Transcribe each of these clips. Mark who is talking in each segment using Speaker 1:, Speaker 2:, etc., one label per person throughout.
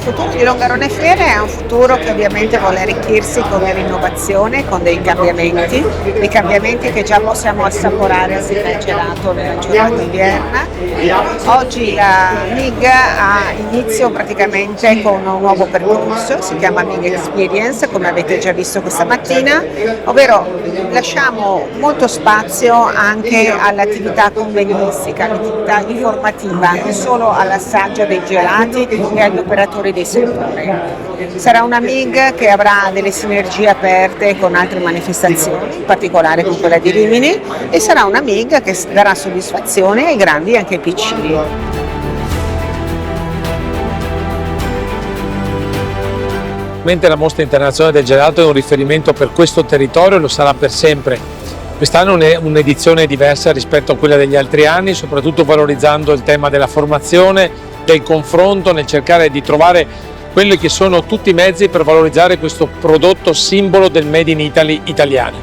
Speaker 1: futuro di Longarone Fiere è un futuro che ovviamente vuole arricchirsi con l'innovazione, con dei cambiamenti che già possiamo assaporare assieme al gelato nella giornata odierna. Oggi la MIG ha inizio praticamente con un nuovo percorso, si chiama MIG Experience, come avete già visto questa mattina, ovvero lasciamo molto spazio anche all'attività convegnistica, all'attività informativa, non solo all'assaggio dei gelati e agli operatori dei settori. Sarà una MIG che avrà delle sinergie aperte con altre manifestazioni, in particolare con quella di Rimini, e sarà una MIG che darà soddisfazione ai grandi e anche ai piccini.
Speaker 2: La Mostra Internazionale del Gelato è un riferimento per questo territorio e lo sarà per sempre. Quest'anno è un'edizione diversa rispetto a quella degli altri anni, soprattutto valorizzando il tema della formazione, del confronto, nel cercare di trovare quelli che sono tutti i mezzi per valorizzare questo prodotto simbolo del Made in Italy italiani.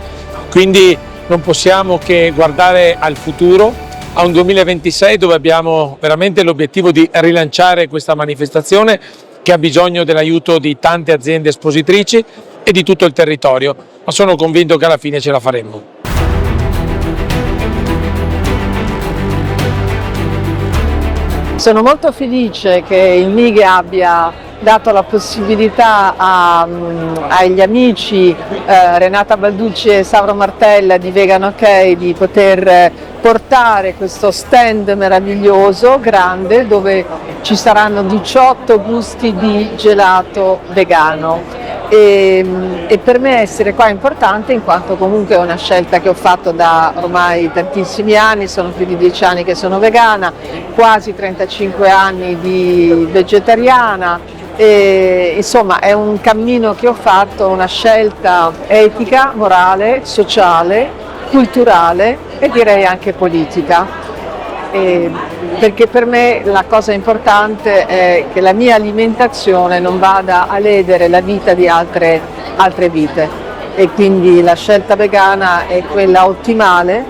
Speaker 2: Quindi non possiamo che guardare al futuro, a un 2026 dove abbiamo veramente l'obiettivo di rilanciare questa manifestazione che ha bisogno dell'aiuto di tante aziende espositrici e di tutto il territorio, ma sono convinto che alla fine ce la faremo.
Speaker 3: Sono molto felice che il MIG abbia dato la possibilità agli amici Renata Balducci e Sauro Martella di Vegan OK di poter portare questo stand meraviglioso, grande, dove ci saranno 18 gusti di gelato vegano. E per me essere qua è importante in quanto comunque è una scelta che ho fatto da ormai tantissimi anni, sono più di 10 anni che sono vegana, quasi 35 anni di vegetariana, e, insomma è un cammino che ho fatto, una scelta etica, morale, sociale, culturale e direi anche politica. Perché per me la cosa importante è che la mia alimentazione non vada a ledere la vita di altre vite, e quindi la scelta vegana è quella ottimale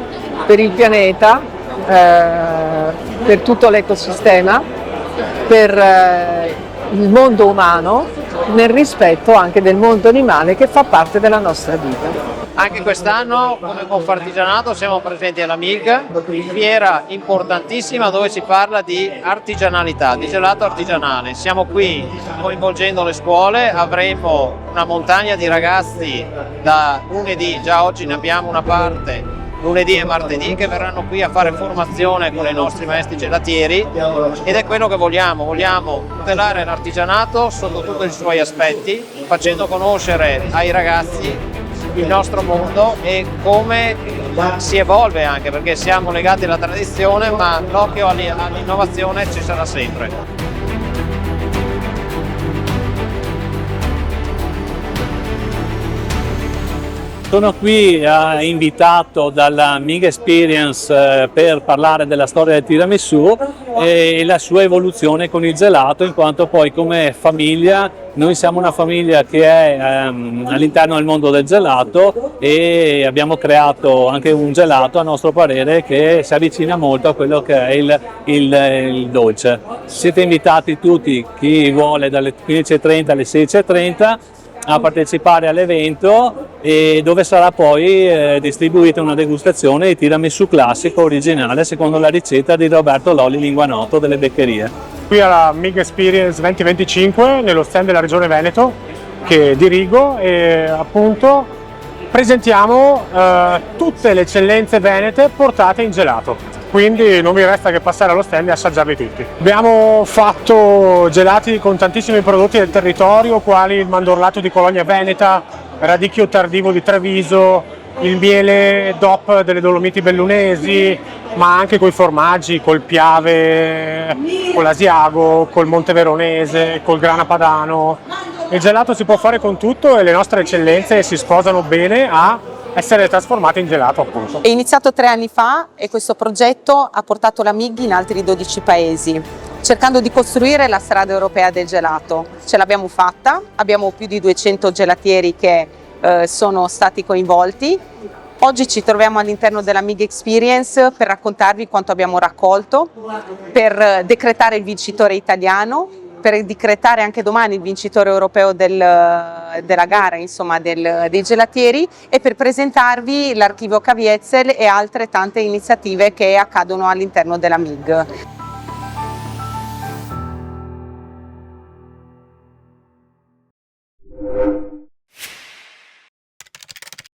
Speaker 3: per il pianeta, per tutto l'ecosistema, per il mondo umano, nel rispetto anche del mondo animale che fa parte della nostra vita.
Speaker 4: Anche quest'anno come Confartigianato siamo presenti alla MIG, fiera importantissima dove si parla di artigianalità, di gelato artigianale. Siamo qui coinvolgendo le scuole, avremo una montagna di ragazzi da lunedì, già oggi ne abbiamo una parte, lunedì e martedì, che verranno qui a fare formazione con i nostri maestri gelatieri, ed è quello che vogliamo tutelare l'artigianato sotto tutti i suoi aspetti, facendo conoscere ai ragazzi il nostro mondo e come si evolve, anche perché siamo legati alla tradizione, ma l'occhio all'innovazione ci sarà sempre.
Speaker 5: Sono qui invitato dalla MIG Experience per parlare della storia del tiramisù e la sua evoluzione con il gelato, in quanto poi come famiglia, noi siamo una famiglia che è all'interno del mondo del gelato e abbiamo creato anche un gelato a nostro parere che si avvicina molto a quello che è il dolce. Siete invitati tutti, chi vuole, dalle 15:30 alle 16:30 a partecipare all'evento, e dove sarà poi distribuita una degustazione di tiramisù classico originale secondo la ricetta di Roberto Lolli Linguanotto delle Beccherie.
Speaker 6: Qui alla MIG Experience 2025 nello stand della Regione Veneto che dirigo, e appunto presentiamo tutte le eccellenze venete portate in gelato. Quindi non vi resta che passare allo stand e assaggiarli tutti. Abbiamo fatto gelati con tantissimi prodotti del territorio, quali il mandorlato di Cologna Veneta, radicchio tardivo di Treviso, il miele DOP delle Dolomiti Bellunesi, ma anche coi formaggi, col Piave, con l'Asiago, col Monteveronese, col Grana Padano. Il gelato si può fare con tutto e le nostre eccellenze si sposano bene a essere trasformate in gelato, appunto.
Speaker 7: È iniziato 3 anni fa e questo progetto ha portato la MIG in altri 12 paesi, cercando di costruire la strada europea del gelato. Ce l'abbiamo fatta, abbiamo più di 200 gelatieri che sono stati coinvolti. Oggi ci troviamo all'interno della MIG Experience per raccontarvi quanto abbiamo raccolto, per decretare il vincitore italiano per decretare anche domani il vincitore europeo della gara, insomma, dei gelatieri, e per presentarvi l'archivio Caviezel e altre tante iniziative che accadono all'interno della MIG.